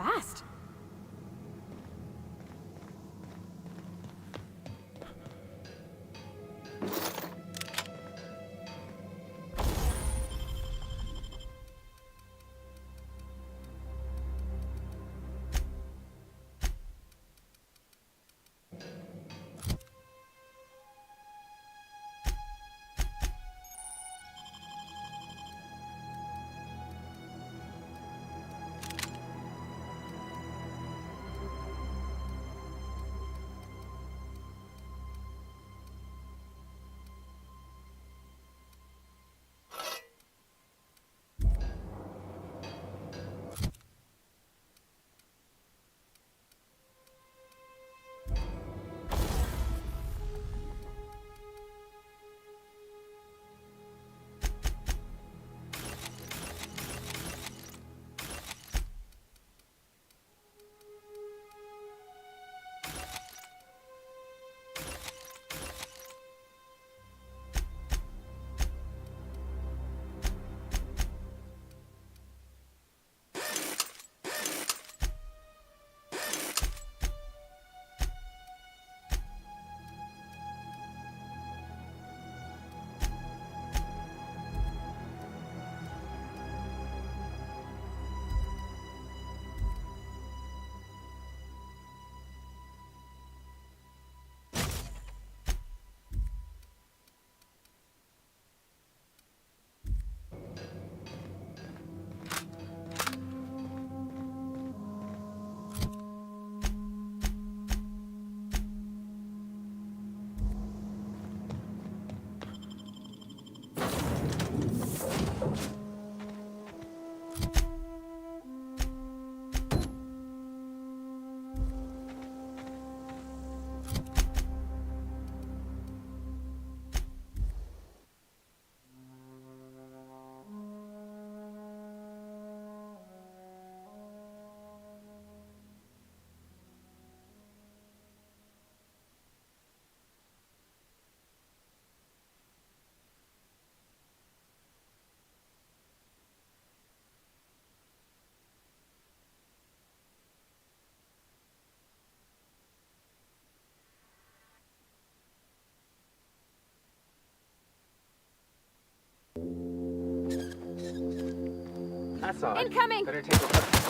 fast. That's odd. Incoming! Better take a look.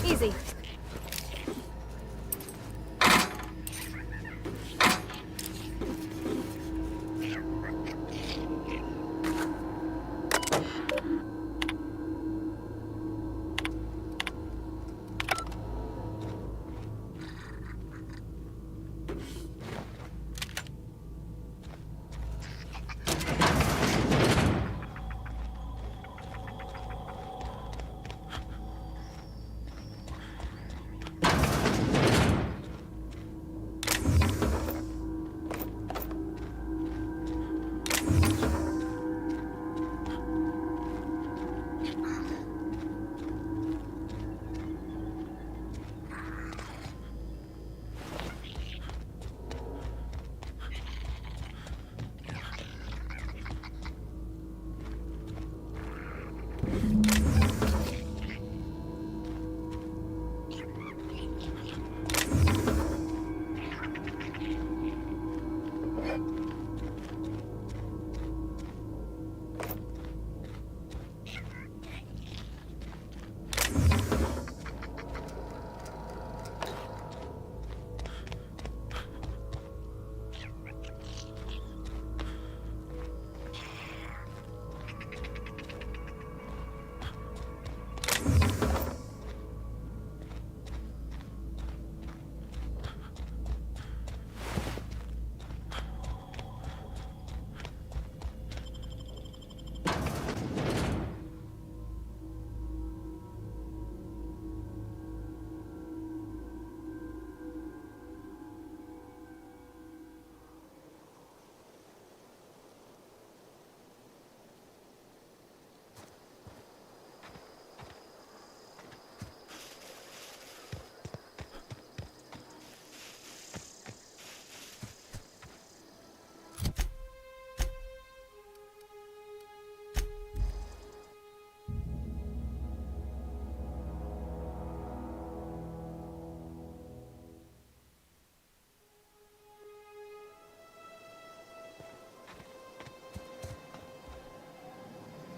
Easy.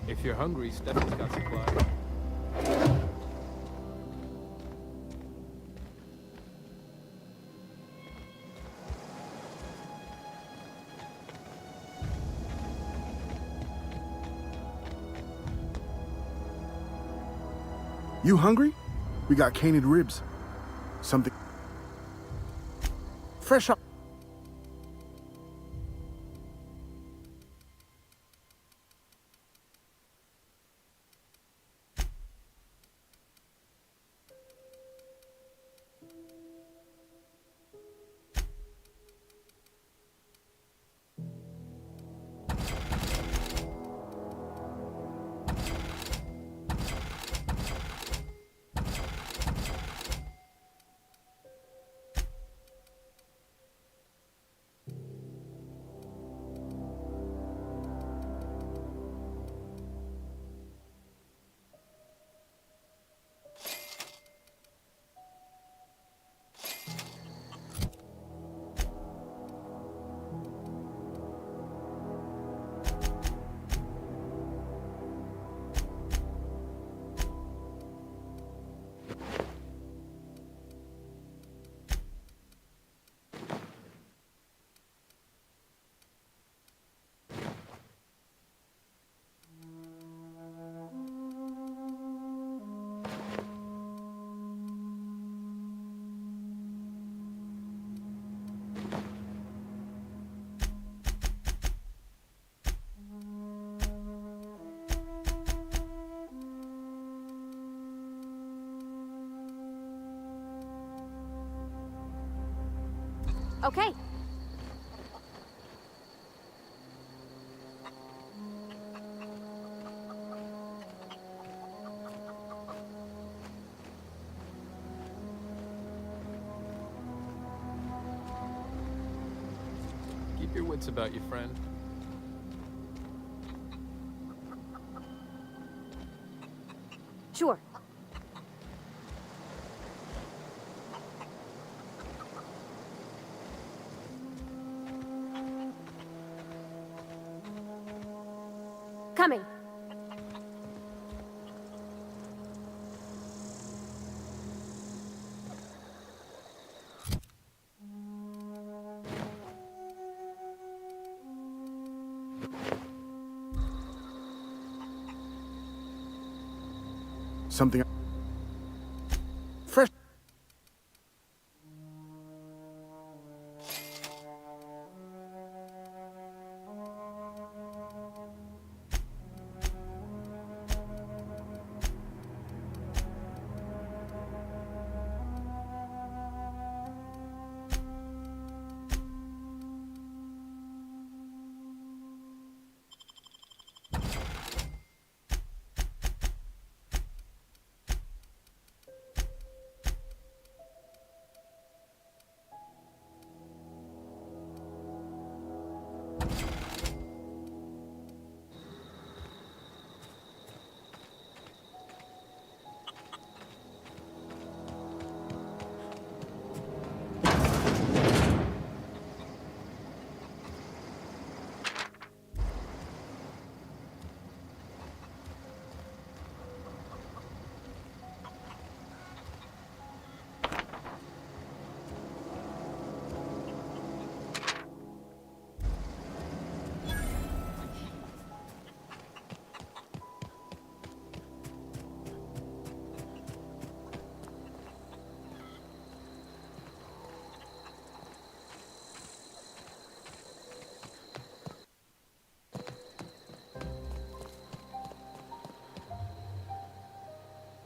If you're hungry, Stephanie's got supplies. You hungry? We got canid ribs. Something fresh up. Okay. Keep your wits about you, friend. Sure. Coming. Something fresh.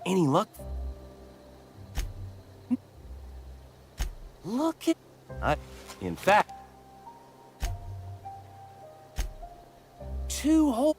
Any luck? Look at... in fact... 2 whole...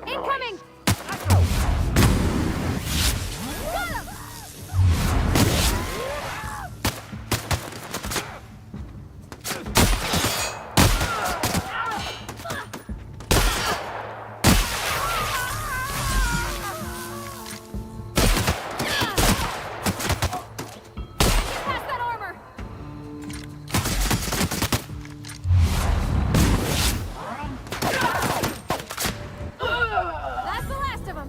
Incoming! Got him! Pass that armor! That's the last of them.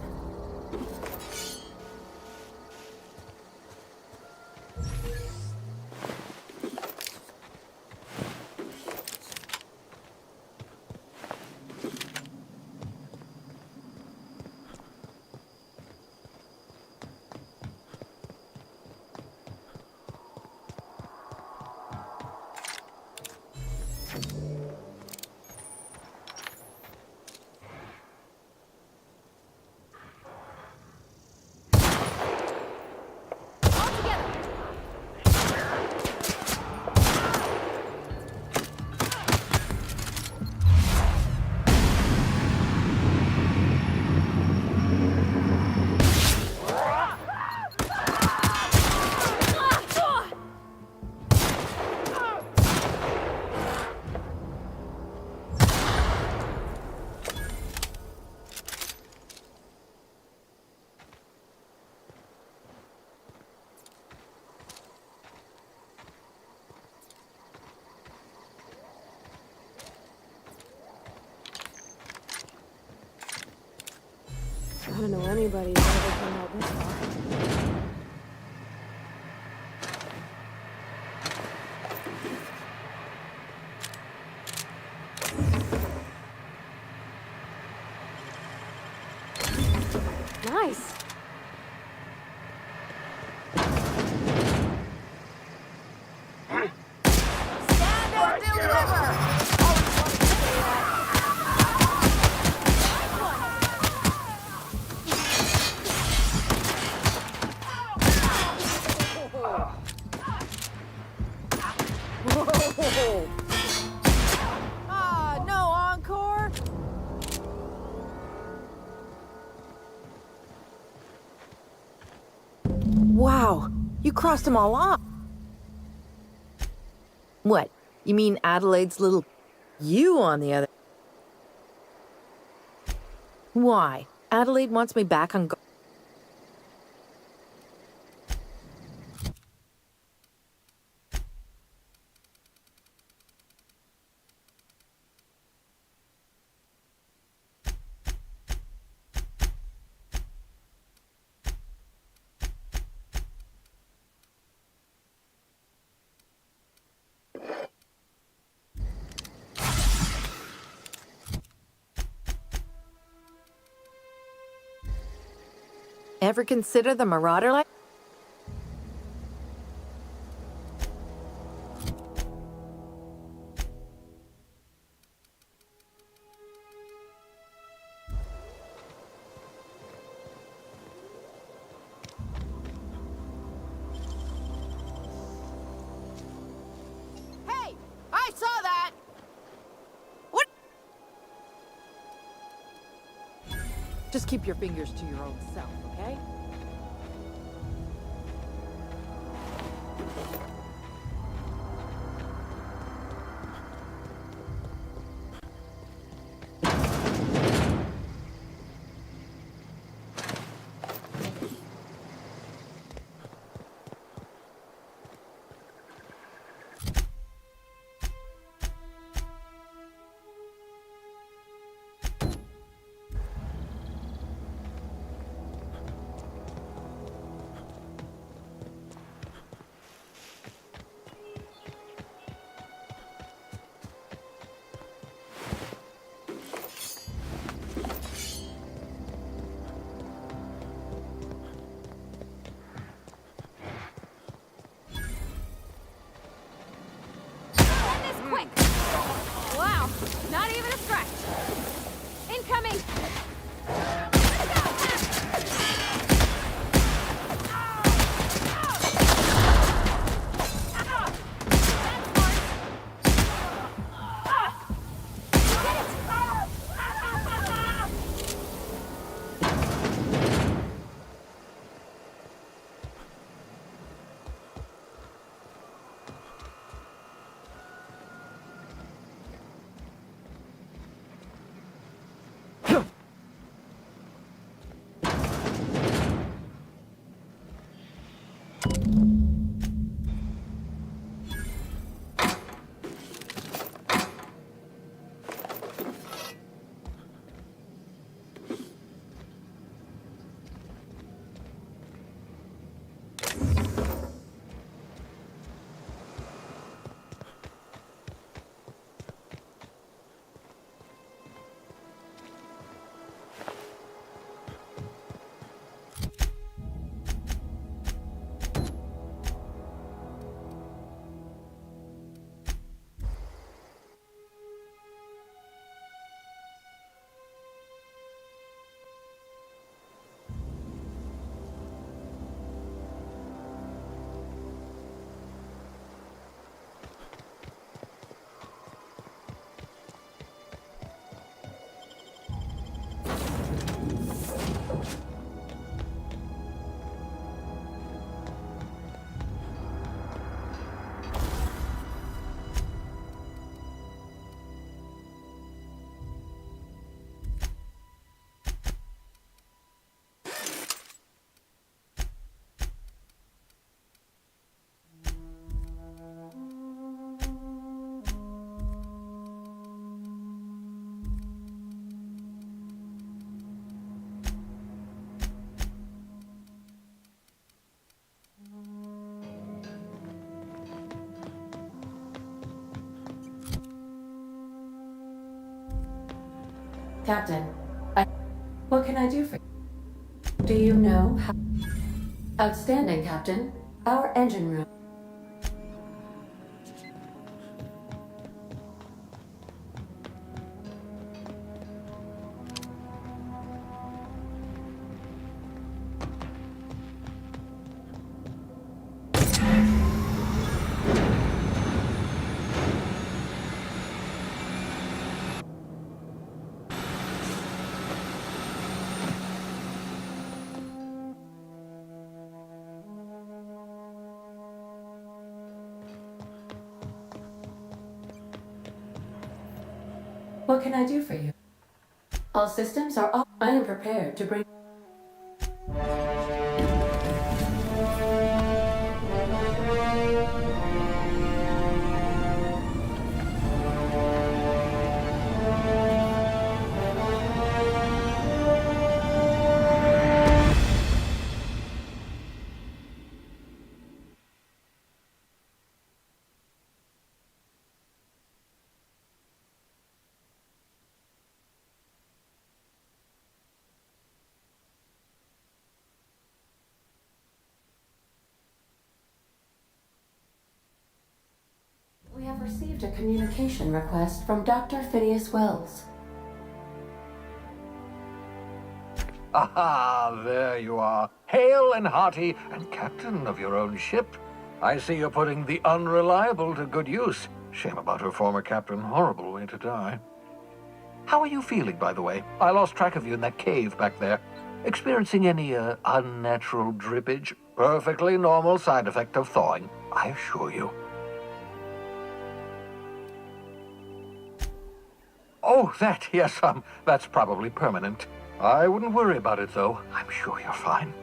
All together. I don't know anybody who ever came out this far. Nice. Stand and deliver! Ah, no encore? Wow, you crossed them all off. What? You mean Adelaide's little... You, on the other... Why? Adelaide wants me back on... Ever consider the Marauder life? Hey! I saw that! What? Just keep your fingers to your own self, okay? Captain, what can I do for you? Do you know how... Outstanding, Captain. Our engine room. What can I do for you? All systems are off. I am prepared to bring... We have received a communication request from Dr. Phineas Wells. Aha, there you are. Hale and hearty, and captain of your own ship. I see you're putting the unreliable to good use. Shame about her former captain. Horrible way to die. How are you feeling, by the way? I lost track of you in that cave back there. Experiencing any, unnatural drippage? Perfectly normal side effect of thawing, I assure you. Oh, that, yes, that's probably permanent. I wouldn't worry about it, though. I'm sure you're fine.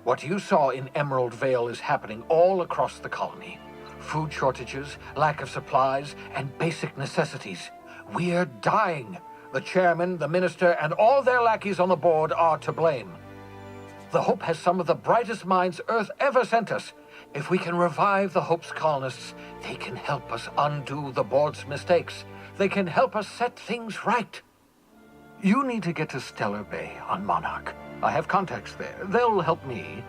What you saw in Emerald Vale is happening all across the colony. Food shortages, lack of supplies, and basic necessities. We're dying. The chairman, the minister, and all their lackeys on the board are to blame. The Hope has some of the brightest minds Earth ever sent us. If we can revive the Hope's colonists, they can help us undo the board's mistakes. They can help us set things right. You need to get to Stellar Bay on Monarch. I have contacts there. They'll help me,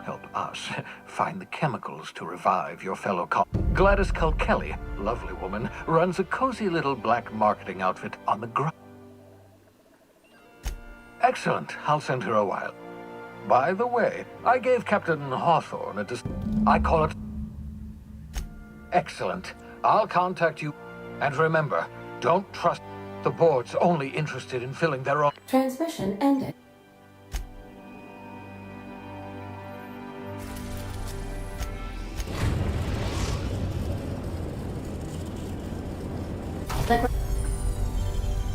help us, find the chemicals to revive your fellow Gladys Culkelly, lovely woman, runs a cozy little black marketing outfit on the ground. Excellent. I'll send her a while. By the way, I gave Captain Hawthorne I call it... Excellent. I'll contact you. And remember, don't trust the board's only interested in filling their own... Transmission ended. The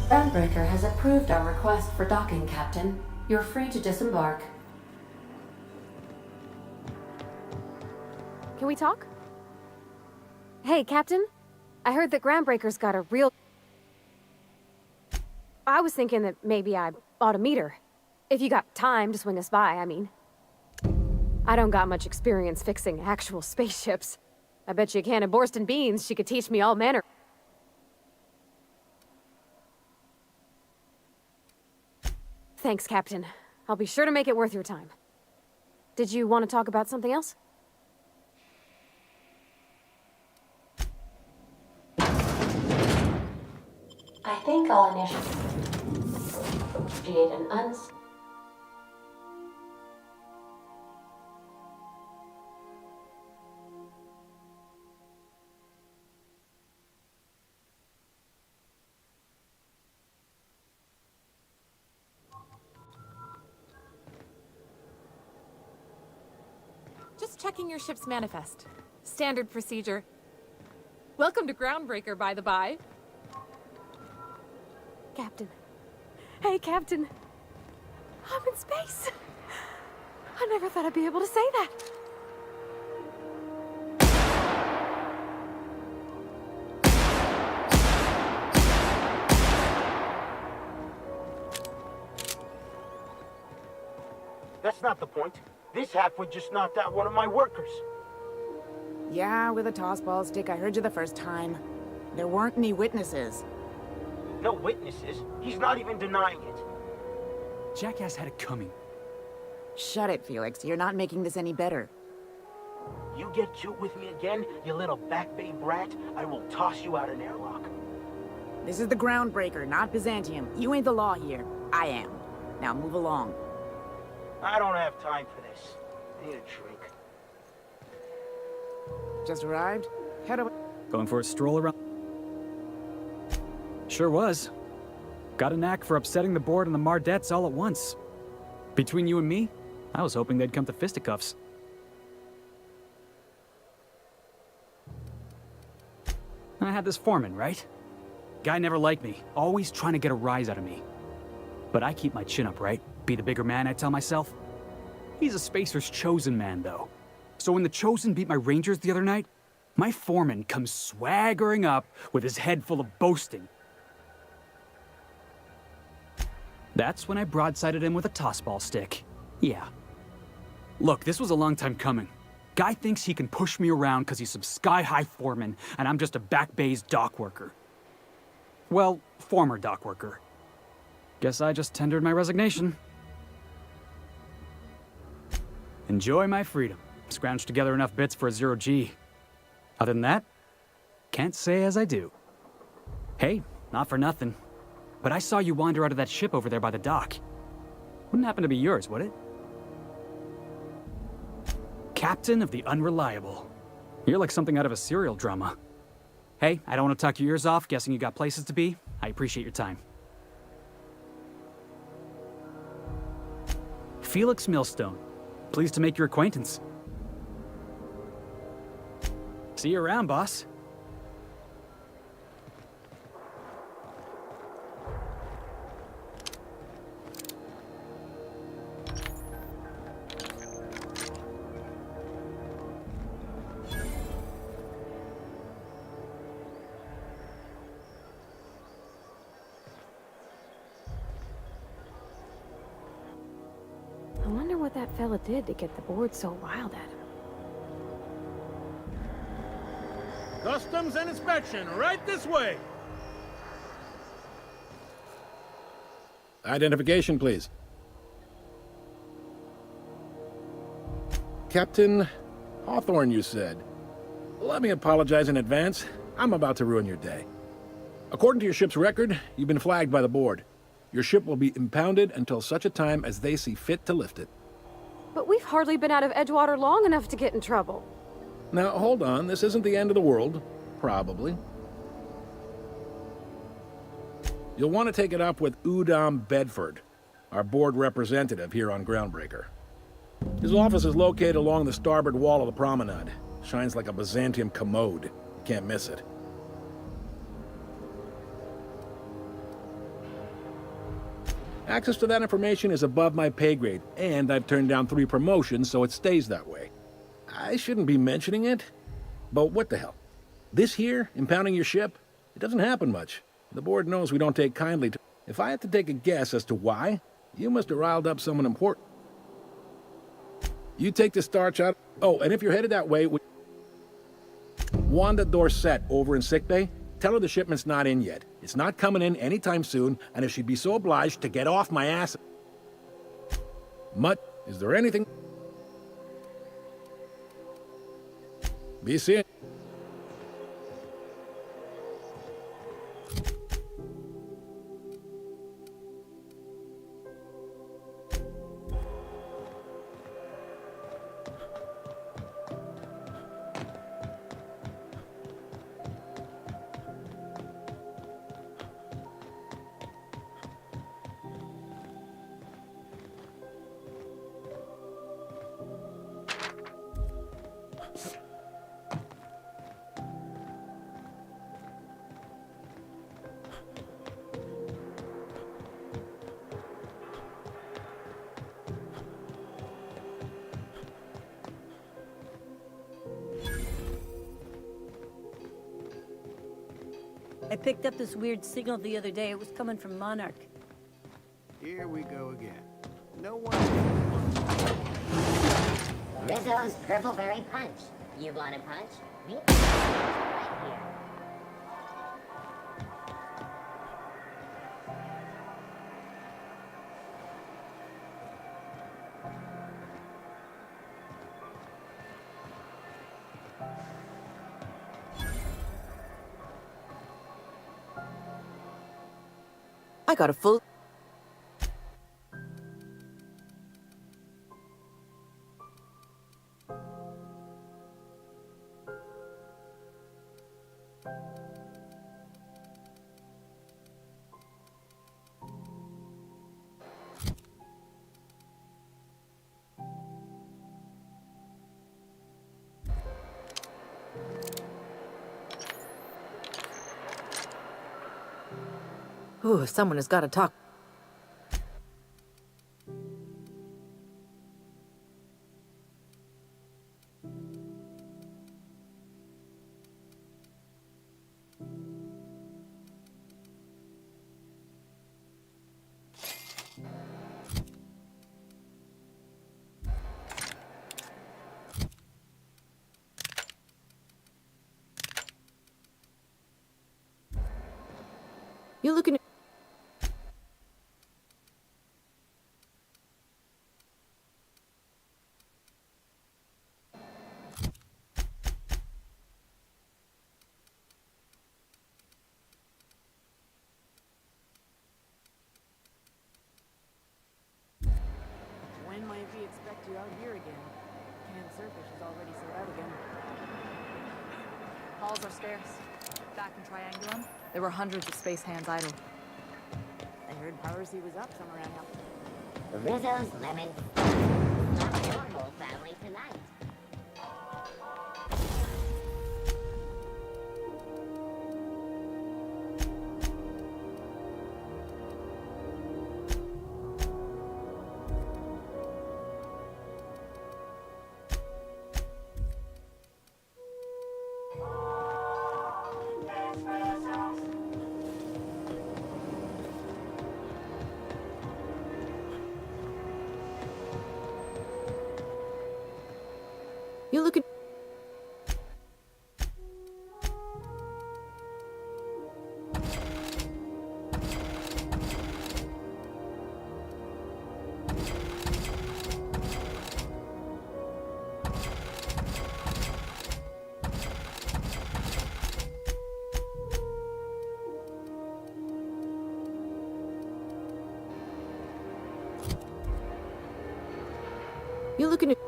Groundbreaker has approved our request for docking, Captain. You're free to disembark. Can we talk? Hey, Captain. I heard that Groundbreaker's got a real... I was thinking that maybe I ought to meet her. If you got time to swing us by, I mean. I don't got much experience fixing actual spaceships. I bet you a can of Borston beans she could teach me all manner... Thanks, Captain. I'll be sure to make it worth your time. Did you want to talk about something else? I think I'll initiate an Just checking your ship's manifest. Standard procedure. Welcome to Groundbreaker, by the by. Captain. Hey, Captain. I'm in space. I never thought I'd be able to say that. That's not the point. This halfwit just knocked out one of my workers. Yeah, with a tossball stick. I heard you the first time. There weren't any witnesses. No witnesses. He's not even denying it. Jackass had it coming. Shut it, Felix. You're not making this any better. You get cute with me again, you little Back Bay brat, I will toss you out an airlock. This is the Groundbreaker, not Byzantium. You ain't the law here. I am. Now move along. I don't have time for this. I need a drink. Just arrived? Head over. Going for a stroll around? Sure was. Got a knack for upsetting the board and the Mardettes all at once. Between you and me, I was hoping they'd come to fisticuffs. I had this foreman, right? Guy never liked me, always trying to get a rise out of me. But I keep my chin up, right? Be the bigger man, I tell myself. He's a Spacer's chosen man, though. So when the Chosen beat my Rangers the other night, my foreman comes swaggering up with his head full of boasting. That's when I broadsided him with a tossball stick. Yeah. Look, this was a long time coming. Guy thinks he can push me around because he's some sky-high foreman, and I'm just a Back Bay's dock worker. Well, former dock worker. Guess I just tendered my resignation. Enjoy my freedom. Scrounged together enough bits for a 0G. Other than that, can't say as I do. Hey, not for nothing, but I saw you wander out of that ship over there by the dock. Wouldn't happen to be yours, would it? Captain of the Unreliable. You're like something out of a serial drama. Hey, I don't want to talk your ears off, guessing you got places to be. I appreciate your time. Felix Millstone. Pleased to make your acquaintance. See you around, boss. I wonder what that fella did to get the board so riled at him. Customs and inspection, right this way. Identification, please. Captain Hawthorne, you said. Let me apologize in advance. I'm about to ruin your day. According to your ship's record, you've been flagged by the board. Your ship will be impounded until such a time as they see fit to lift it. But we've hardly been out of Edgewater long enough to get in trouble. Now, hold on. This isn't the end of the world. Probably. You'll want to take it up with Udom Bedford, our board representative here on Groundbreaker. His office is located along the starboard wall of the promenade. Shines like a Byzantium commode. You can't miss it. Access to that information is above my pay grade, and I've turned down 3 promotions, so it stays that way. I shouldn't be mentioning it, but what the hell? This here, impounding your ship, it doesn't happen much. The board knows we don't take kindly to... If I had to take a guess as to why, you must have riled up someone important. You take the starch out... Oh, and if you're headed that way... Wanda Dorset over in sickbay, tell her the shipment's not in yet. It's not coming in anytime soon, and if she'd be so obliged to get off my ass... Mutt, is there anything... Be seeing... I picked up this weird signal the other day. It was coming from Monarch. Here we go again. No one... Rizzo's Purpleberry Punch. You want a punch? Right here. I got a full... Ooh, someone has got to talk. You looking at... When might we expect you out here again? Canned surface is already sold out again. Halls are scarce. Back in Triangulum, there were hundreds of space hands idle. I heard piracy was up somewhere around here. Rizzo's lemon. Not your whole family tonight. You looking... You looking at...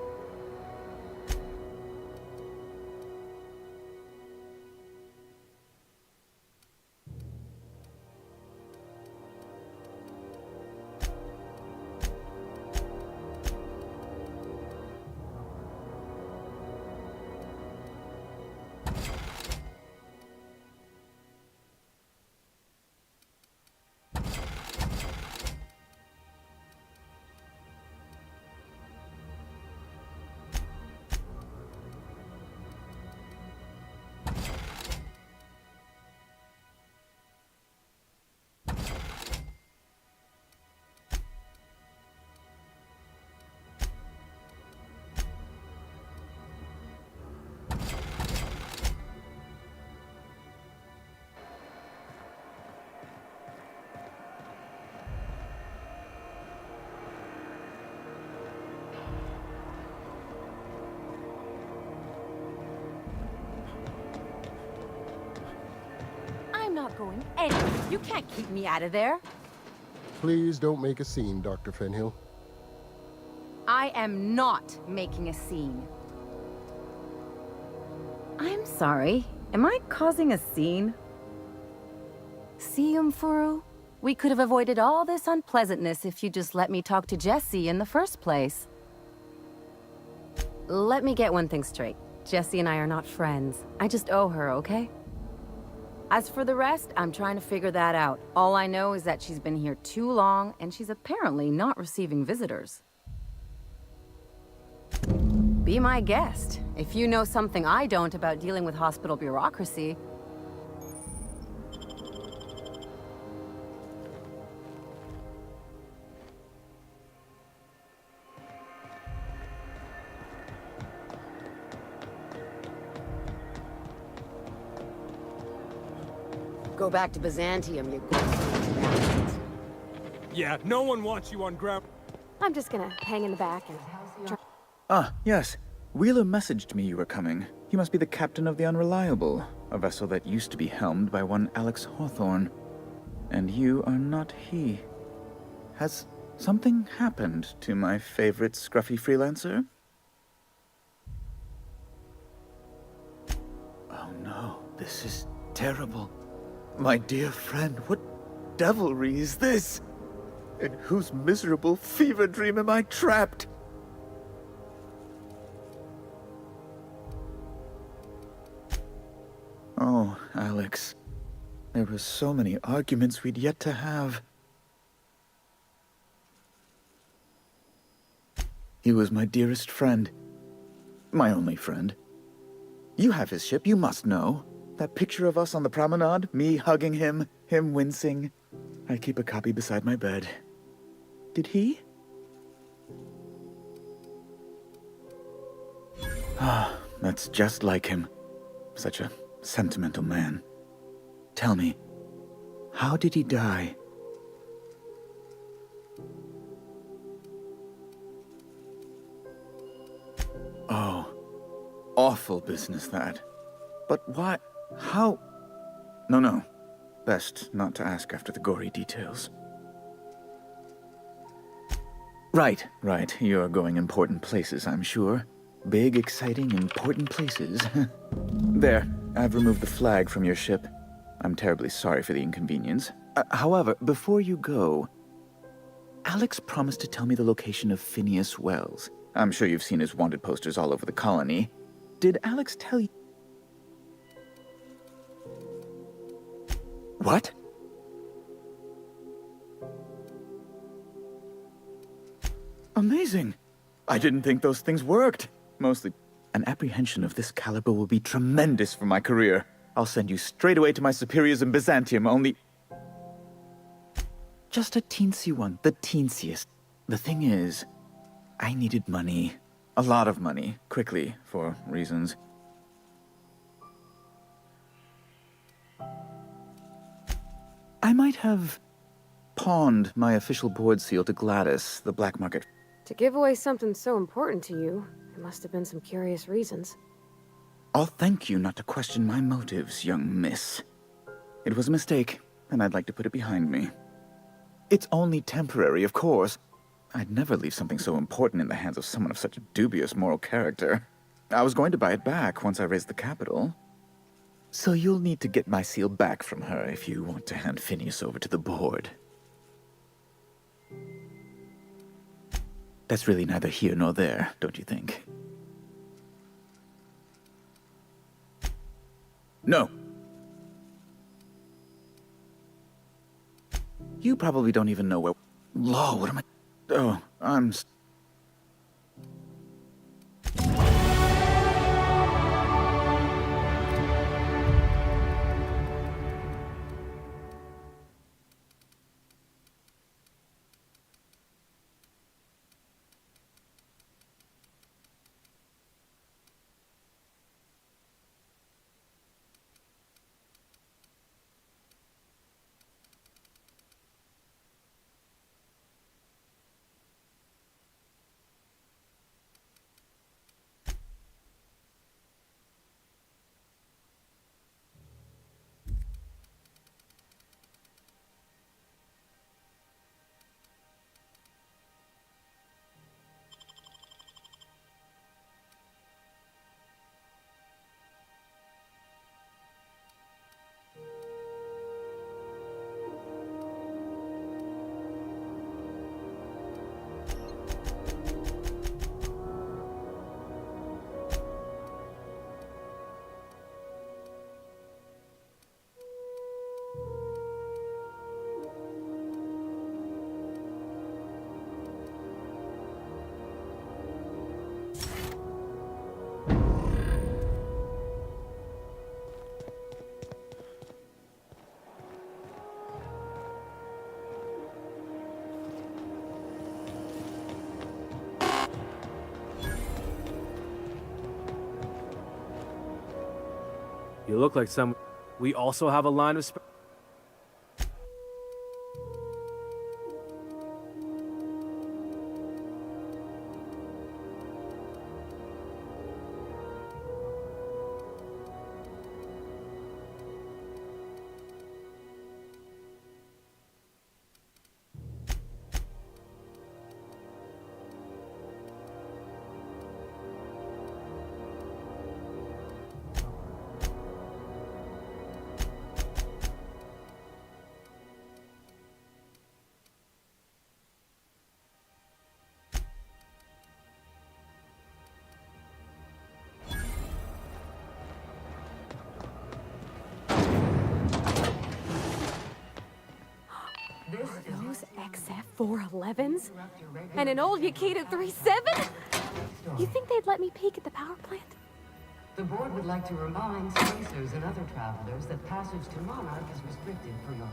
I'm not going anywhere. You can't keep me out of there. Please don't make a scene, Dr. Fenhill. I am not making a scene. I'm sorry. Am I causing a scene? See, Umfuru? We could have avoided all this unpleasantness if you just let me talk to Jesse in the first place. Let me get one thing straight. Jesse and I are not friends. I just owe her, okay? As for the rest, I'm trying to figure that out. All I know is that she's been here too long, and she's apparently not receiving visitors. Be my guest. If you know something I don't about dealing with hospital bureaucracy. Go back to Byzantium, you... Yeah, no one wants you on ground. I'm just gonna hang in the back and... Ah, yes. Wheeler messaged me you were coming. He must be the captain of the Unreliable, a vessel that used to be helmed by one Alex Hawthorne. and you are not he. Has something happened to my favorite scruffy freelancer? Oh no, this is terrible. My dear friend, what devilry is this? In whose miserable fever dream am I trapped? Oh, Alex. There were so many arguments we'd yet to have. He was my dearest friend. My only friend. You have his ship, you must know. That picture of us on the promenade, me hugging him, him wincing. I keep a copy beside my bed. Did he? Ah, that's just like him. Such a sentimental man. Tell me, how did he die? Oh, awful business that. But why? How? No. Best not to ask after the gory details. Right. You're going important places, I'm sure. Big, exciting, important places. There, I've removed the flag from your ship. I'm terribly sorry for the inconvenience. However, before you go, Alex promised to tell me the location of Phineas Wells. I'm sure you've seen his wanted posters all over the colony. Did Alex tell you? What? Amazing. I didn't think those things worked. Mostly, an apprehension of this caliber will be tremendous for my career. I'll send you straight away to my superiors in Byzantium, only... Just a teensy one, the teensiest. The thing is, I needed money. A lot of money, quickly, for reasons. I might have pawned my official board seal to Gladys, the black market. To give away something so important to you, there must have been some curious reasons. I'll thank you not to question my motives, young miss. It was a mistake, and I'd like to put it behind me. It's only temporary, of course. I'd never leave something so important in the hands of someone of such dubious moral character. I was going to buy it back once I raised the capital. So you'll need to get my seal back from her if you want to hand Phineas over to the board. That's really neither here nor there, don't you think? No. You probably don't even know where... Law, what am I... Oh, I'm... You look like some... We also have a line of... 411s? And an old Yakita 37? You think they'd let me peek at the power plant? The board would like to remind spacers and other travelers that passage to Monarch is restricted for your...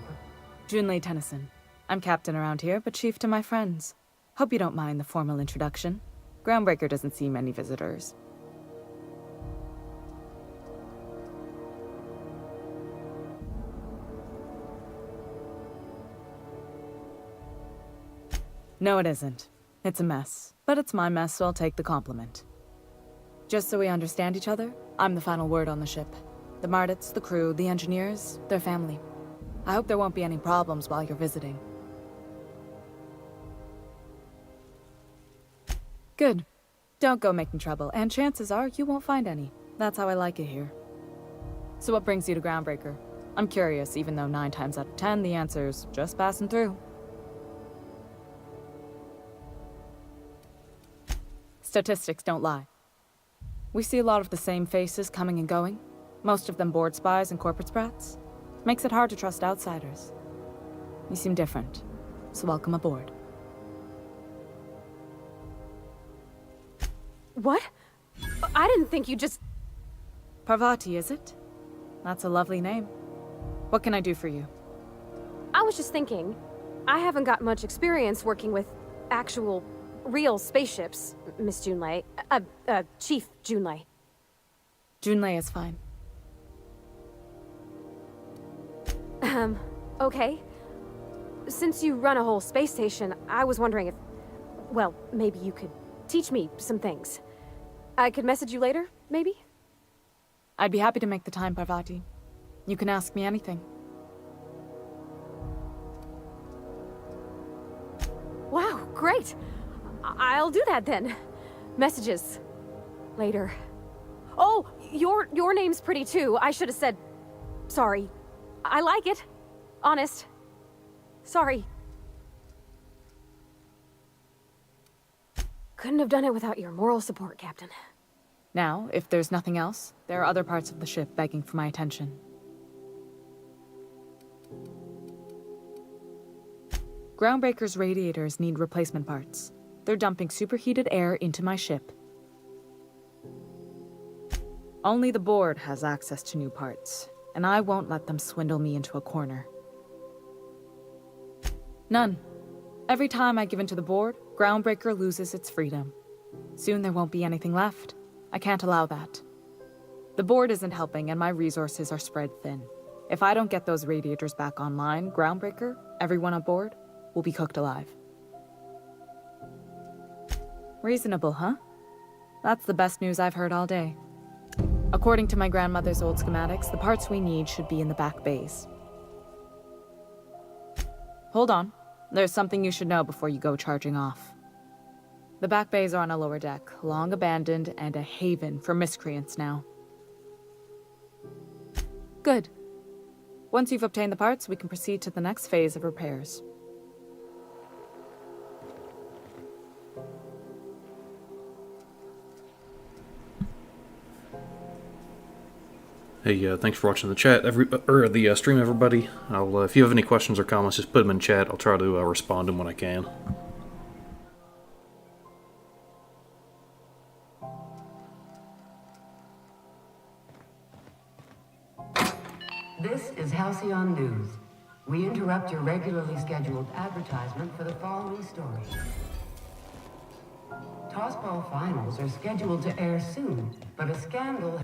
Junlei Tennyson. I'm captain around here, but chief to my friends. Hope you don't mind the formal introduction. Groundbreaker doesn't see many visitors. No, it isn't. It's a mess. But it's my mess, so I'll take the compliment. Just so we understand each other, I'm the final word on the ship. The Mardits, the crew, the engineers, their family. I hope there won't be any problems while you're visiting. Good. Don't go making trouble, and chances are you won't find any. That's how I like it here. So what brings you to Groundbreaker? I'm curious, even though 9 times out of 10 the answer's just passing through. Statistics don't lie. We see a lot of the same faces coming and going, most of them board spies and corporate sprats. Makes it hard to trust outsiders. You seem different, so welcome aboard. What? I didn't think you just... Parvati, is it? That's a lovely name. What can I do for you? I was just thinking, I haven't got much experience working with actual, real spaceships, Miss Junlei. Chief Junlei. Junlei is fine. Okay. Since you run a whole space station, I was wondering if... Well, maybe you could teach me some things. I could message you later, maybe? I'd be happy to make the time, Parvati. You can ask me anything. Wow, great! I'll do that then. Messages. Later. Oh, your name's pretty too. I should have said... Sorry. I like it. Honest. Sorry. Couldn't have done it without your moral support, Captain. Now, if there's nothing else, there are other parts of the ship begging for my attention. Groundbreaker's radiators need replacement parts. They're dumping superheated air into my ship. Only the board has access to new parts, and I won't let them swindle me into a corner. None. Every time I give in to the board, Groundbreaker loses its freedom. Soon there won't be anything left. I can't allow that. The board isn't helping and my resources are spread thin. If I don't get those radiators back online, Groundbreaker, everyone aboard, will be cooked alive. Reasonable, huh? That's the best news I've heard all day. According to my grandmother's old schematics, the parts we need should be in the back bays. Hold on. There's something you should know before you go charging off. The back bays are on a lower deck, long abandoned and a haven for miscreants now. Good. Once you've obtained the parts, we can proceed to the next phase of repairs. Hey, thanks for watching the chat, the stream, everybody. If you have any questions or comments, just put them in chat. I'll try to respond to them when I can. This is Halcyon News. We interrupt your regularly scheduled advertisement for the following story. Tossball finals are scheduled to air soon, but a scandal...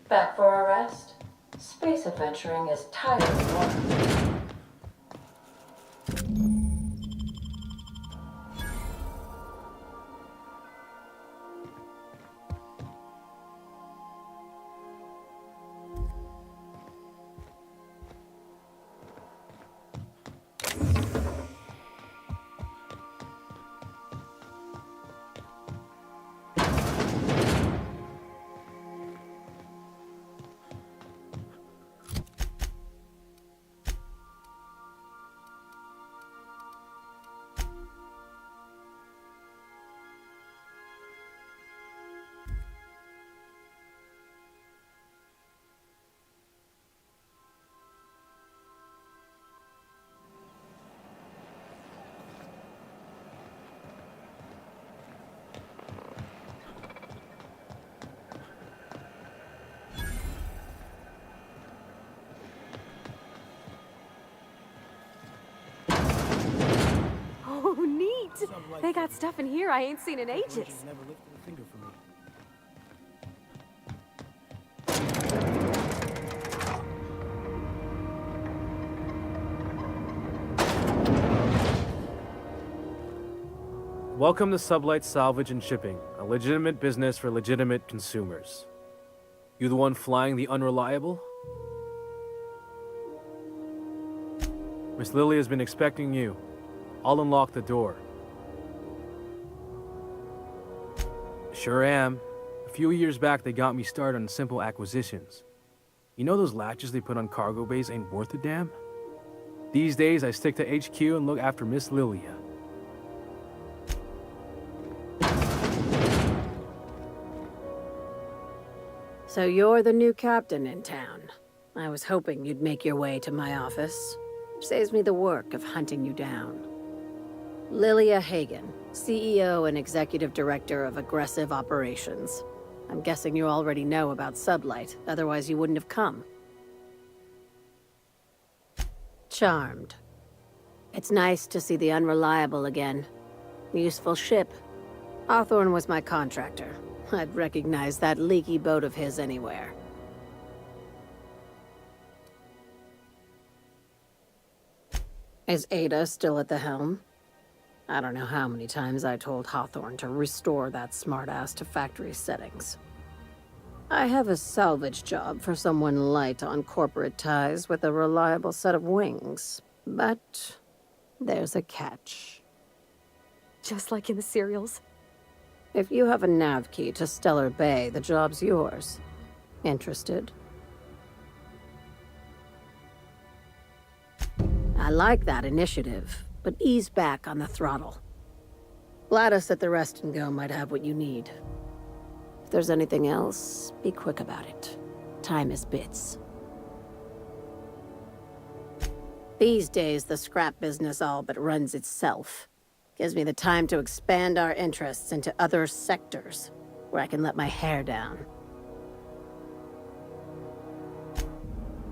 Back for a rest? Space adventuring is tiring work. They got stuff in here I ain't seen in ages. Never lifted a finger for me. Welcome to Sublight Salvage and Shipping, a legitimate business for legitimate consumers. You the one flying the Unreliable? Miss Lily has been expecting you. I'll unlock the door. Sure am. A few years back, they got me started on simple acquisitions. You know those latches they put on cargo bays ain't worth a damn? These days, I stick to HQ and look after Miss Lilia. So you're the new captain in town. I was hoping you'd make your way to my office. Saves me the work of hunting you down. Lilia Hagen, CEO and Executive Director of Aggressive Operations. I'm guessing you already know about Sublight, otherwise you wouldn't have come. Charmed. It's nice to see the Unreliable again. Useful ship. Hawthorne was my contractor. I'd recognize that leaky boat of his anywhere. Is Ada still at the helm? I don't know how many times I told Hawthorne to restore that smartass to factory settings. I have a salvage job for someone light on corporate ties with a reliable set of wings. But there's a catch. Just like in the serials. If you have a nav key to Stellar Bay, the job's yours. Interested? I like that initiative, but ease back on the throttle. Gladys at the Rest and Go might have what you need. If there's anything else, be quick about it. Time is bits. These days, the scrap business all but runs itself. Gives me the time to expand our interests into other sectors, where I can let my hair down.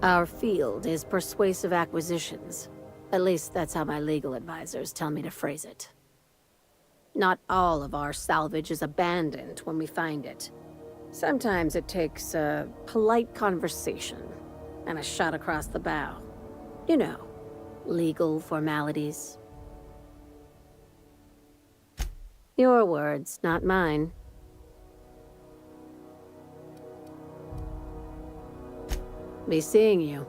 Our field is persuasive acquisitions. At least that's how my legal advisors tell me to phrase it. Not all of our salvage is abandoned when we find it. Sometimes it takes a polite conversation and a shot across the bow. You know, legal formalities. Your words, not mine. Be seeing you.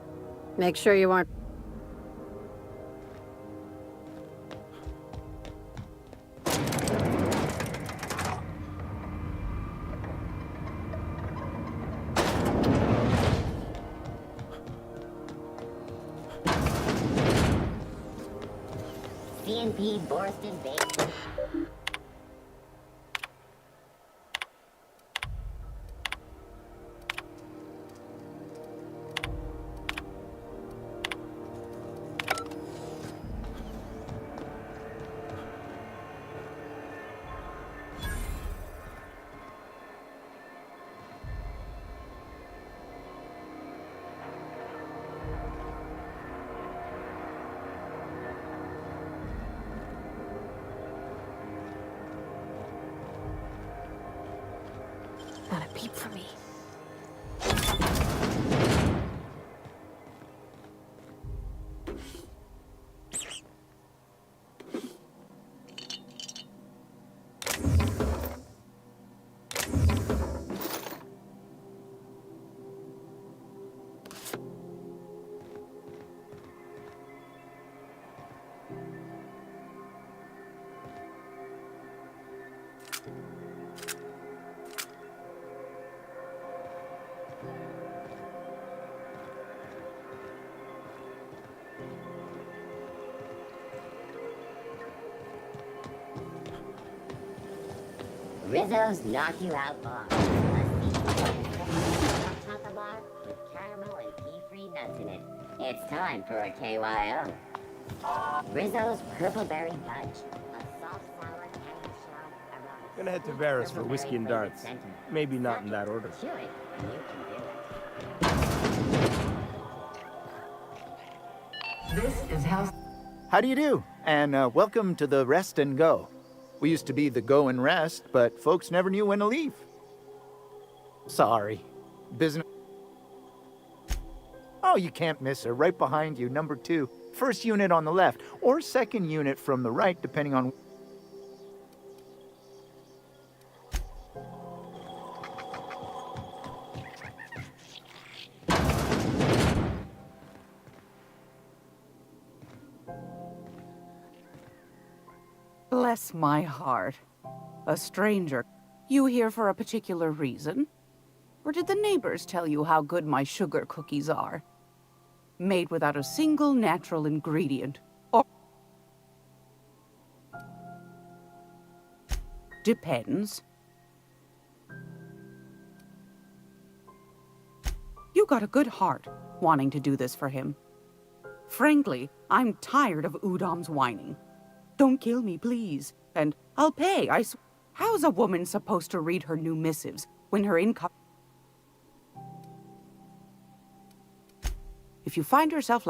Make sure you aren't... CNP Borston Bay. Not a peep for me. Rizzo's knock you out bar. Chocolate bar with caramel and tea-free nuts in it. It's time for a KYO. Rizzo's Purple Berry Punch. A soft, sour candy shell. Gonna head to Varus for whiskey and darts. Maybe not in that order. Chew it, and you can do it. This is House. How do you do? And welcome to the Rest and Go. We used to be the Go and Rest, but folks never knew when to leave. Sorry. Business. Oh, you can't miss her. Right behind you, number 2. First unit on the left, or second unit from the right, depending on... Bless my heart. A stranger. You here for a particular reason? Or did the neighbors tell you how good my sugar cookies are? Made without a single natural ingredient. Or... Depends. You got a good heart, wanting to do this for him. Frankly, I'm tired of Udom's whining. Don't kill me, please. And I'll pay, How's a woman supposed to read her new missives when her income... If you find yourself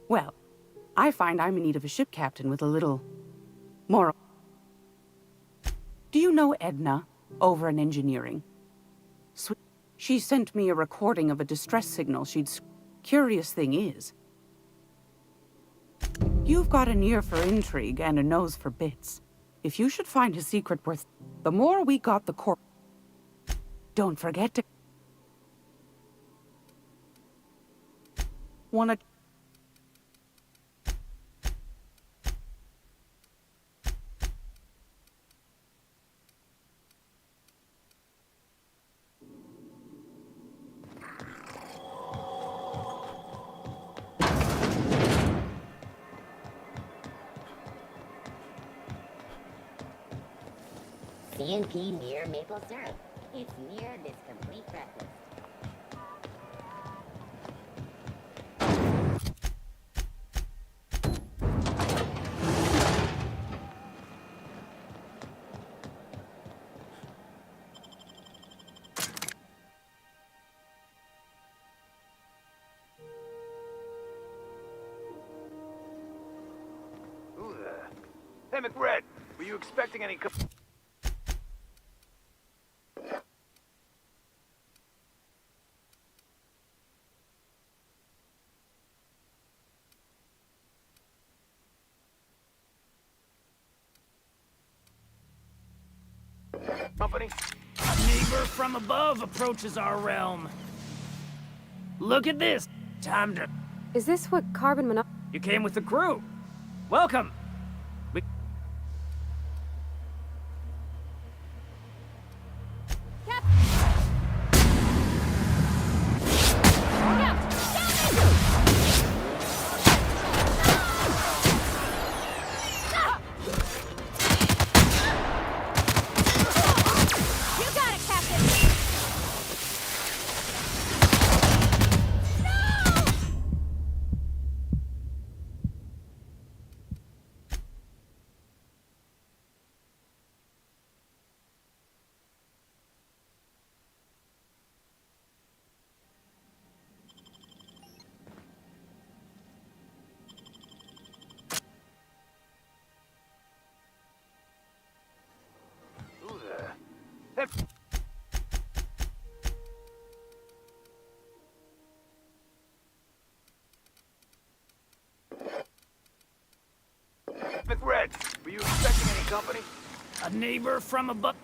well, I find I'm in need of a ship captain with a little... moral... Do you know Edna, over in engineering? She sent me a recording of a distress signal Curious thing is... You've got an ear for intrigue and a nose for bits. If you should find a secret worth... The more we got the corp... Don't forget to... Wanna... CNP near maple syrup. It's near this complete breakfast. Who the... Hey, McRed, were you expecting any... Company? A neighbor from above approaches our realm. Look at this. Time to... Is this what carbon monoxide... You came with the crew. Welcome. McRed, were you expecting any company? A neighbor from above.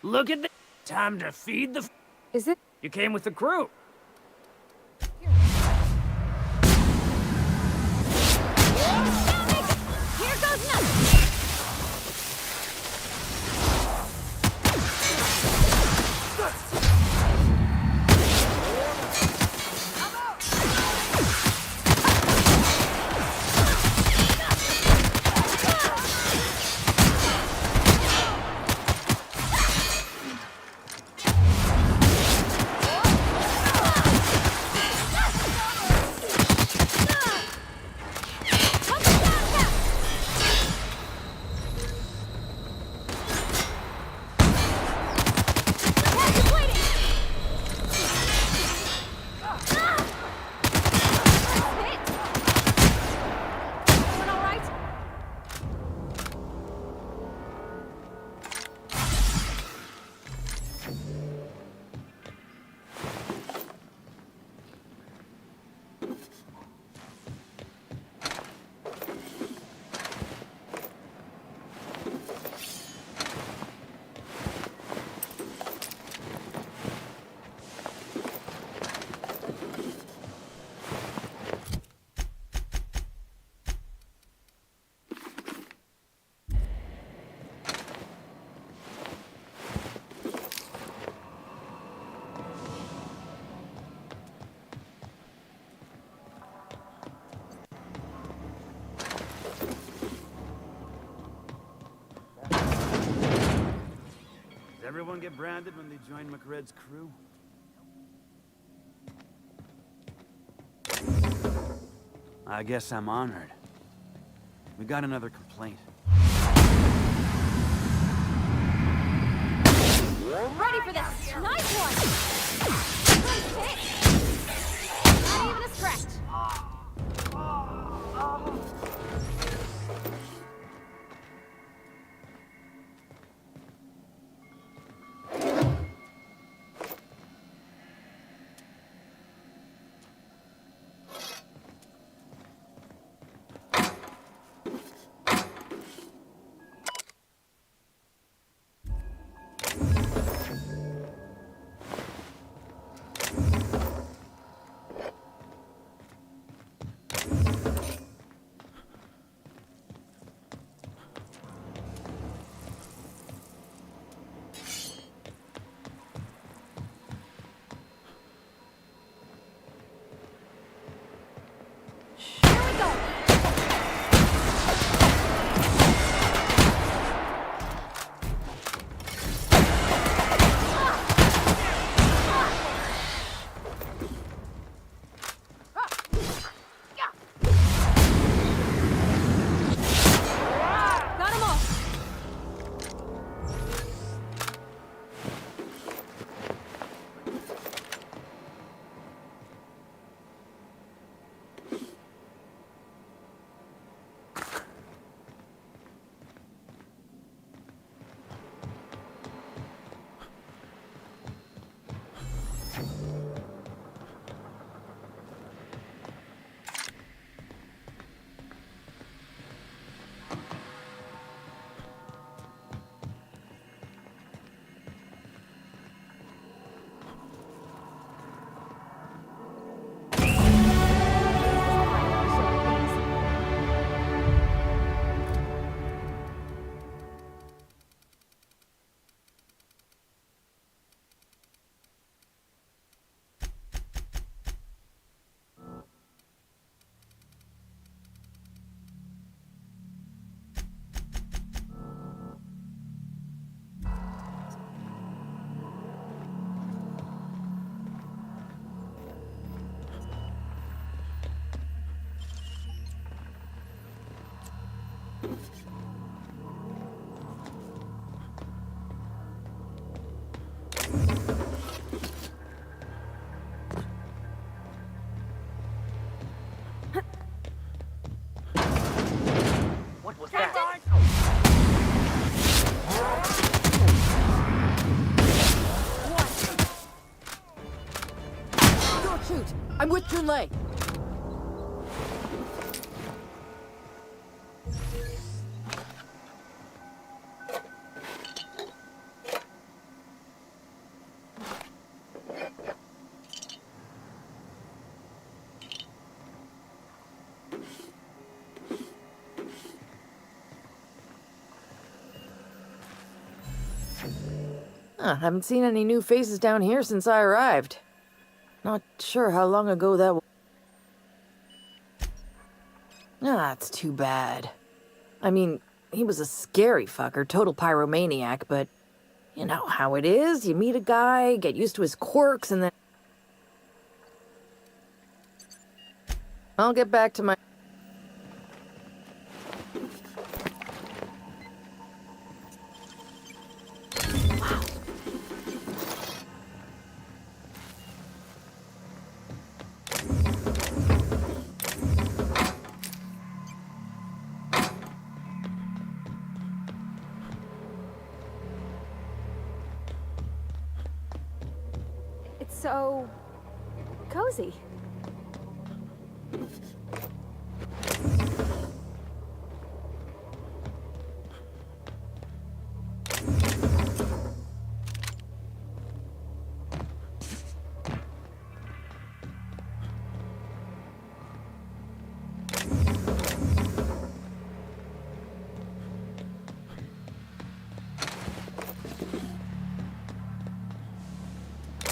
Look at this. Time to feed the... Is it? You came with the crew. Here goes nothing! Does everyone get branded when they join McRed's crew? I guess I'm honored. We got another complaint. Ready for this! Nice one! Nice hit! Not even a scratch! What was that? Don't shoot! I'm with Junlei! Haven't seen any new faces down here since I arrived. Not sure how long ago that was. It's too bad. I mean, he was a scary fucker, total pyromaniac, but you know how it is. You meet a guy, get used to his quirks, and then... I'll get back to my... It's so... cozy.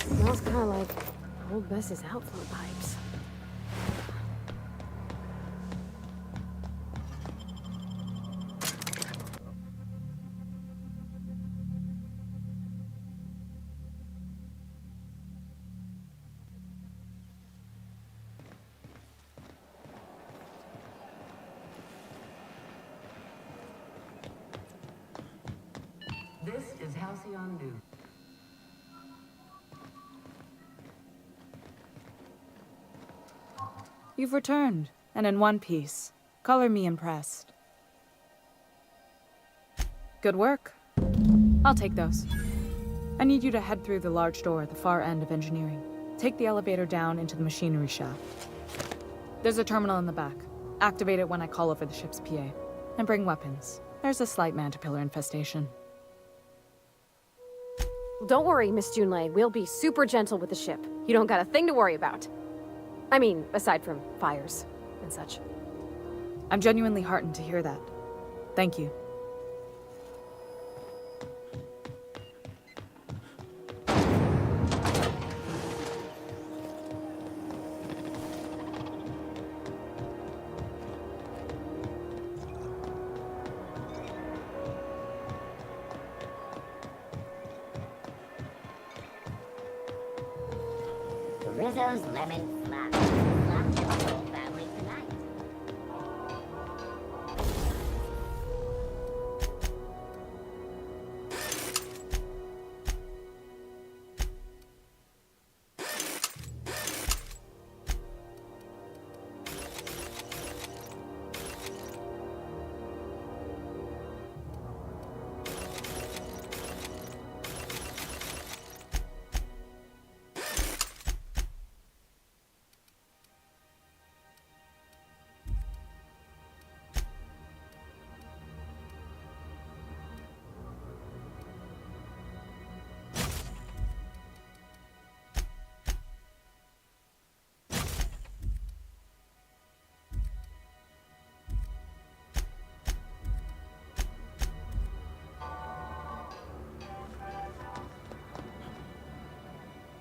Smells kind of like old Bess's outflow pipes. Halcyon New. You've returned, and in one piece. Color me impressed. Good work. I'll take those. I need you to head through the large door at the far end of engineering. Take the elevator down into the machinery shaft. There's a terminal in the back. Activate it when I call over the ship's PA. And bring weapons. There's a slight Mantipillar infestation. Don't worry, Miss Junlei. We'll be super gentle with the ship. You don't got a thing to worry about. I mean, aside from fires and such. I'm genuinely heartened to hear that. Thank you. Rizzo's lemon slap. Slap the whole family tonight.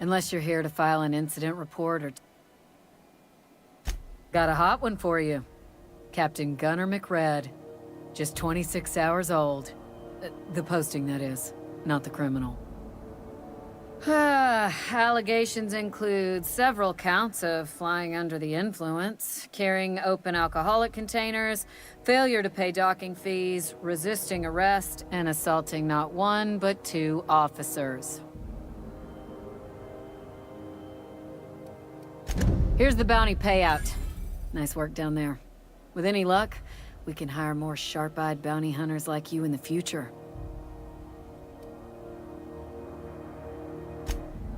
Unless you're here to file an incident report or... Got a hot one for you. Captain Gunnar McRed. Just 26 hours old. The posting, that is. Not the criminal. Allegations include several counts of flying under the influence, carrying open alcoholic containers, failure to pay docking fees, resisting arrest, and assaulting not one, but 2 officers. Here's the bounty payout. Nice work down there. With any luck, we can hire more sharp-eyed bounty hunters like you in the future.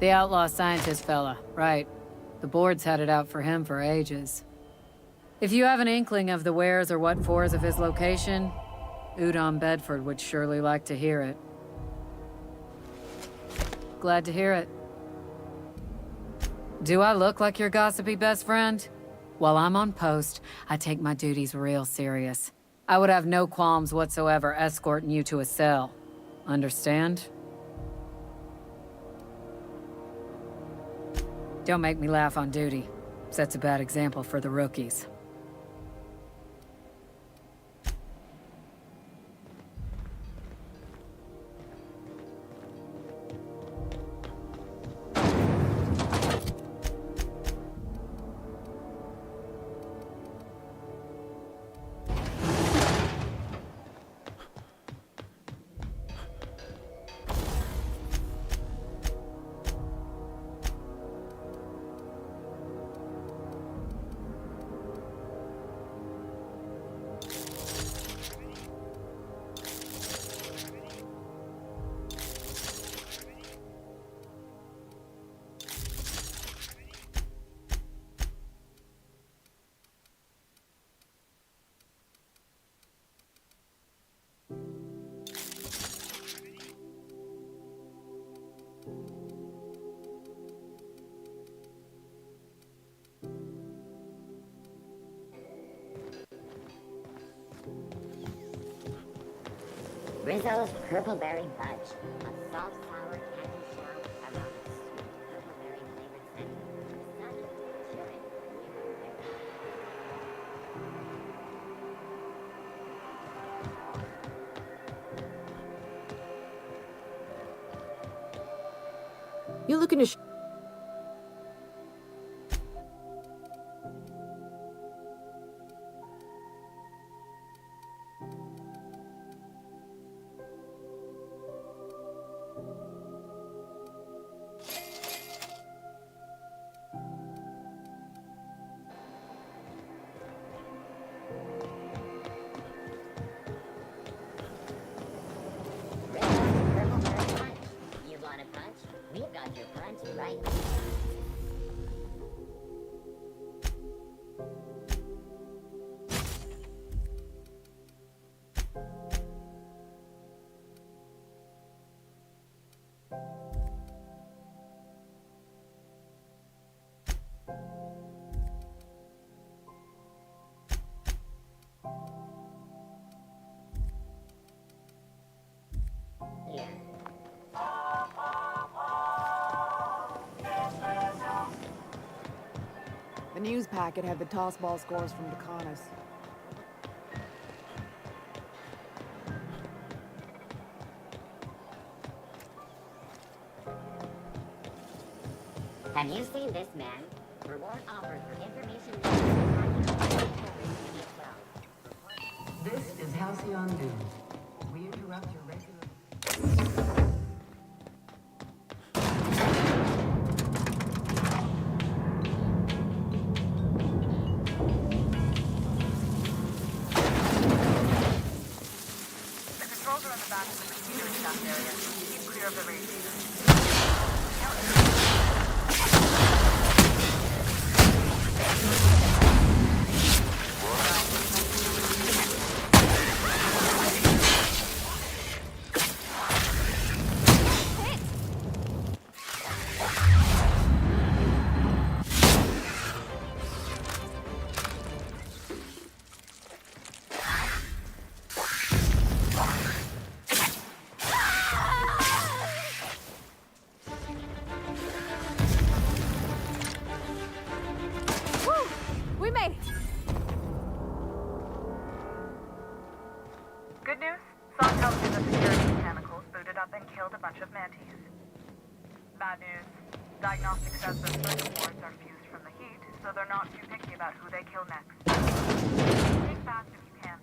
The outlaw scientist fella, right. The board's had it out for him for ages. If you have an inkling of the wheres or what-fors of his location, Udon Bedford would surely like to hear it. Glad to hear it. Do I look like your gossipy best friend? While I'm on post, I take my duties real serious. I would have no qualms whatsoever escorting you to a cell. Understand? Don't make me laugh on duty. Sets a bad example for the rookies. Rizzo's Purpleberry Fudge. A soft, sour candy shell around a sweet purpleberry flavored scent. Sunny, cheering, You looking to We've got you plenty right. The news packet had the toss ball scores from Decanas. Have you seen this man? Reward offered for information. This is Halcyon News. We interrupt your regular... Diagnostic says their circuit boards are fused from the heat, so they're not too picky about who they kill next. Think fast if you can.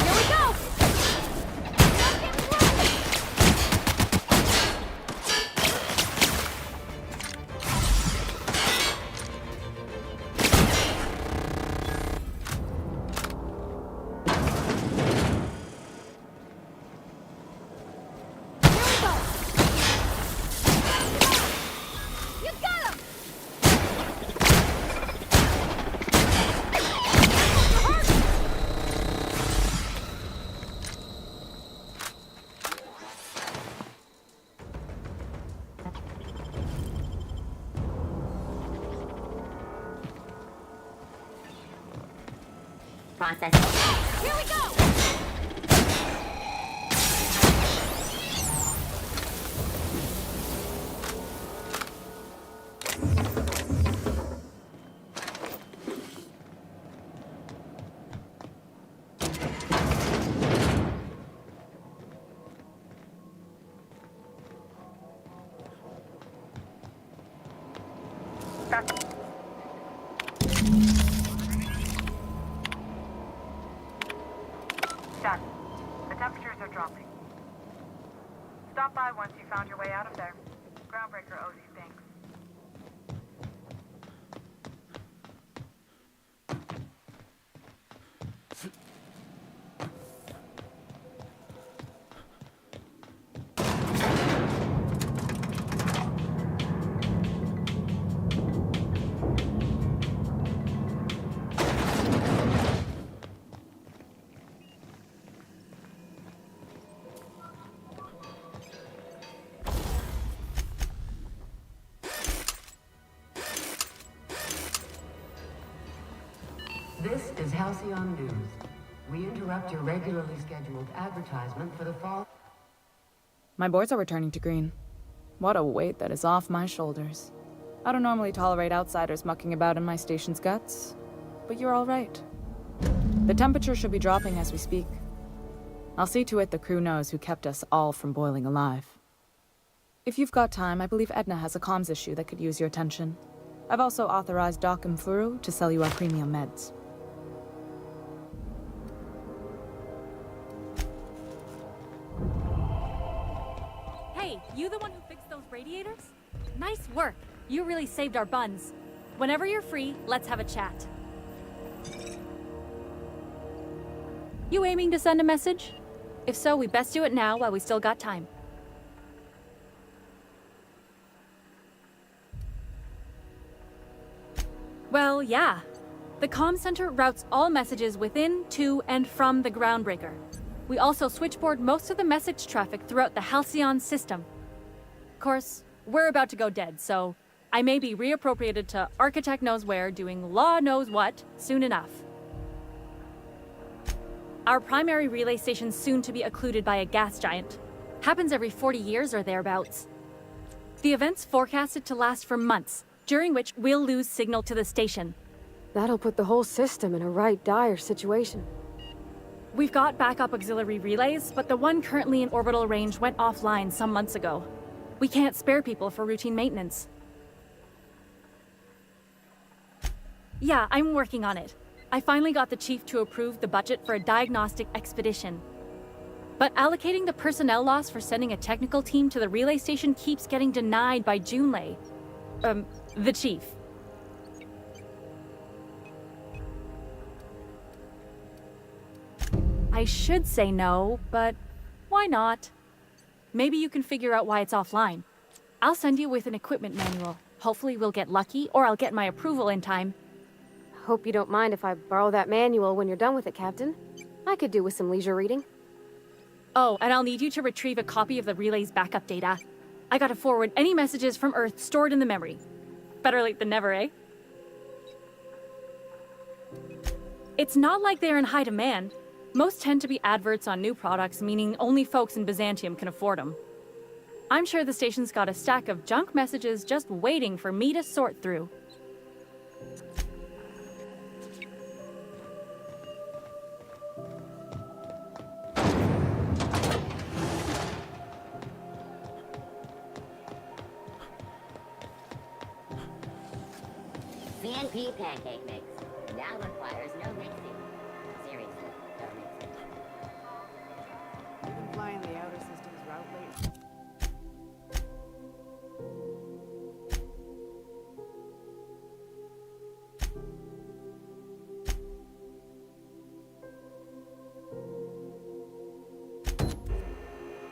Here we go! Processing. Here we go! Done. The temperatures are dropping. Stop by once you found your way out of there. Groundbreaker owes you thanks. This is Halcyon News. We interrupt your regularly scheduled advertisement for the fall. My boards are returning to green. What a weight that is off my shoulders. I don't normally tolerate outsiders mucking about in my station's guts, but you're all right. The temperature should be dropping as we speak. I'll see to it the crew knows who kept us all from boiling alive. If you've got time, I believe Edna has a comms issue that could use your attention. I've also authorized Doc and Furu to sell you our premium meds. Hey, you the one who fixed those radiators? Nice work. You really saved our buns. Whenever you're free, let's have a chat. You aiming to send a message? If so, we best do it now while we still got time. Well, yeah. The comm center routes all messages within, to, and from the Groundbreaker. We also switchboard most of the message traffic throughout the Halcyon system. Of course, we're about to go dead, so I may be reappropriated to Architect Knows Where doing Law Knows What soon enough. Our primary relay station's soon to be occluded by a gas giant. Happens every 40 years or thereabouts. The event's forecasted to last for months, during which we'll lose signal to the station. That'll put the whole system in a right dire situation. We've got backup auxiliary relays, but the one currently in orbital range went offline some months ago. We can't spare people for routine maintenance. Yeah, I'm working on it. I finally got the chief to approve the budget for a diagnostic expedition. But allocating the personnel loss for sending a technical team to the relay station keeps getting denied by Junlei. The chief. I should say no, but why not? Maybe you can figure out why it's offline. I'll send you with an equipment manual. Hopefully we'll get lucky, or I'll get my approval in time. Hope you don't mind if I borrow that manual when you're done with it, Captain. I could do with some leisure reading. Oh, and I'll need you to retrieve a copy of the relay's backup data. I gotta forward any messages from Earth stored in the memory. Better late than never, eh? It's not like they're in high demand. Most tend to be adverts on new products, meaning only folks in Byzantium can afford them. I'm sure the station's got a stack of junk messages just waiting for me to sort through. CNP pancake mix. Now requires no mixing. Seriously, no mixing. You've been flying the outer system's route lately.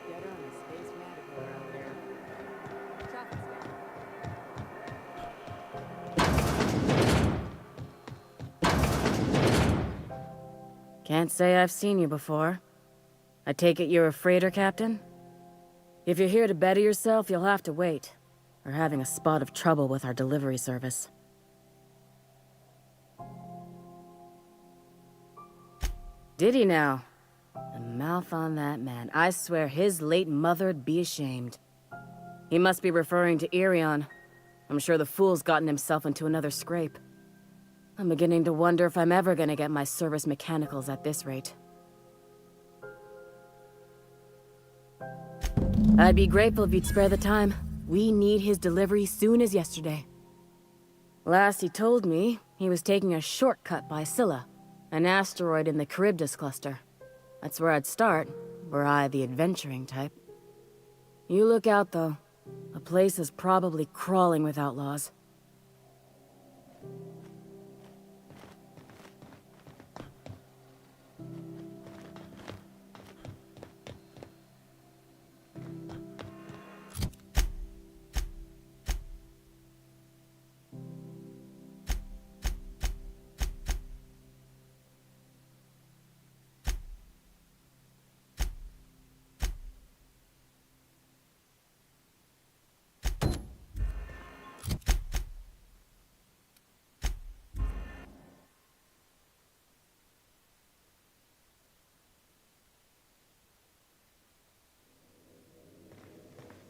Get on a space matador out there. Can't say I've seen you before. I take it you're a freighter, Captain? If you're here to better yourself, you'll have to wait. We're having a spot of trouble with our delivery service. Did he now? The mouth on that man. I swear his late mother'd be ashamed. He must be referring to Irion. I'm sure the fool's gotten himself into another scrape. I'm beginning to wonder if I'm ever gonna get my service mechanicals at this rate. I'd be grateful if you'd spare the time. We need his delivery soon as yesterday. Last he told me, he was taking a shortcut by Scylla, an asteroid in the Charybdis cluster. That's where I'd start, were I the adventuring type. You look out, though. The place is probably crawling with outlaws.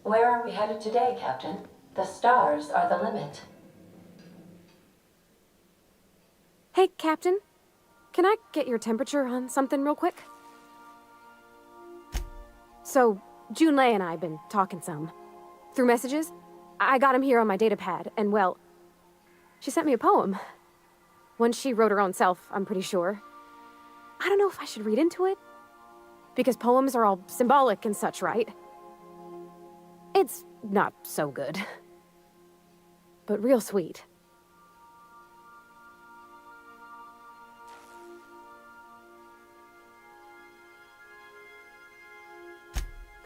Where are we headed today, Captain? The stars are the limit. Hey, Captain. Can I get your temperature on something real quick? So, Junlei and I have been talking some. Through messages. I got him here on my datapad, and well, she sent me a poem. One she wrote her own self, I'm pretty sure. I don't know if I should read into it. Because poems are all symbolic and such, right? It's not so good. But real sweet.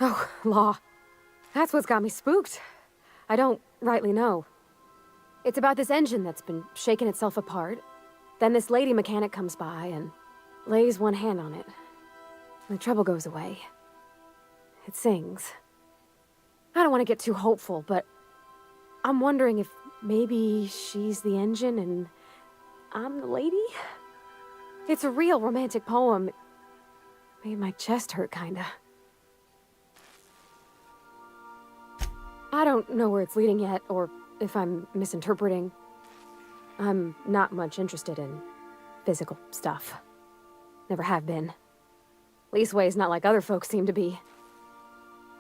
Oh, law. That's what's got me spooked. I don't rightly know. It's about this engine that's been shaking itself apart. Then this lady mechanic comes by and lays one hand on it. The trouble goes away. It sings. I don't want to get too hopeful, but I'm wondering if maybe she's the engine and I'm the lady? It's a real romantic poem. Made my chest hurt, kinda. I don't know where it's leading yet, or if I'm misinterpreting. I'm not much interested in physical stuff. Never have been. Leastways, not like other folks seem to be.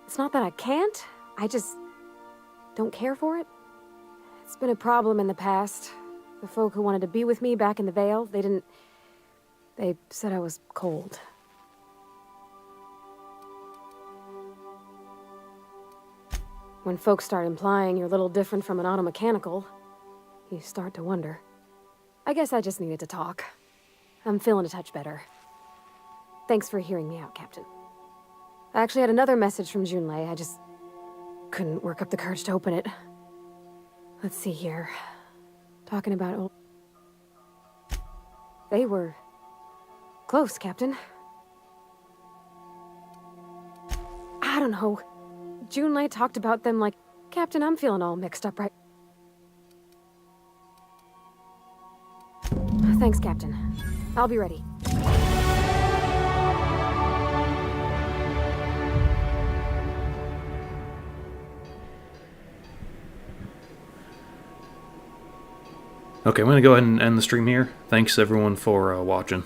It's not that I can't, I just don't care for it. It's been a problem in the past. The folk who wanted to be with me back in the Vale, they said I was cold. When folks start implying you're a little different from an automechanical, you start to wonder. I guess I just needed to talk. I'm feeling a touch better. Thanks for hearing me out, Captain. I actually had another message from Junlei. I just couldn't work up the courage to open it. Let's see here. Talking about old... They were close, Captain. I don't know. Junlei talked about them like, Captain, I'm feeling all mixed up right... Thanks, Captain. I'll be ready. Okay, I'm going to go ahead and end the stream here. Thanks everyone for watching.